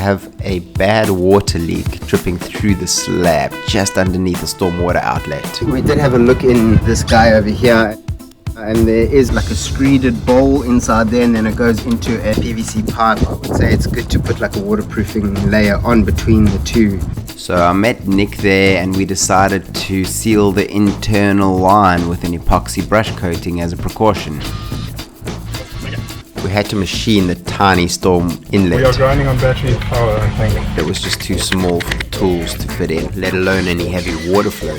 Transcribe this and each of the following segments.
have a bad water leak dripping through the slab just underneath the stormwater outlet. We did have a look in this guy over here, and there is like a screeded bowl inside there, and then it goes into a PVC pipe. I would say it's good to put like a waterproofing layer on between the two. So I met Nick there and we decided to seal the internal line with an epoxy brush coating as a precaution. We had to machine the tiny storm inlet. We are grinding on battery power, I think. It was just too small for the tools to fit in, let alone any heavy water flow.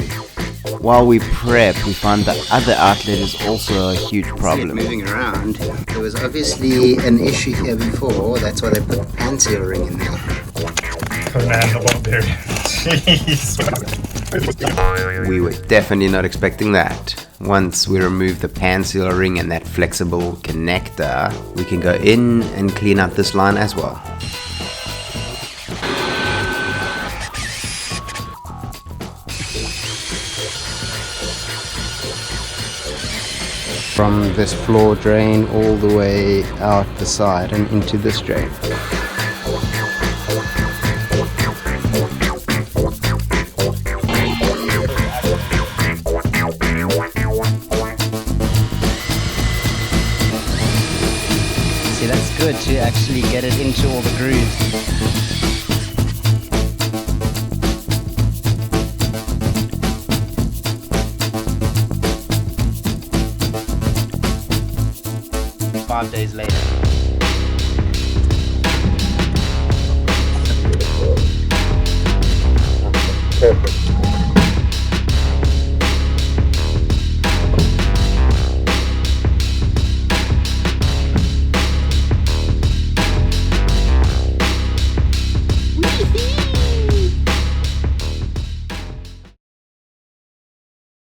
While we prep, we found the other outlet is also a huge problem. Moving around, there was obviously an issue here before, that's why they put the pan seal ring in there. Conan the Barbarian. Jeez. We were definitely not expecting that. Once we remove the pan seal ring and that flexible connector, we can go in and clean up this line as well. From this floor drain all the way out the side and into this drain. See, that's good to actually get it into all the grooves. Five days later. Perfect.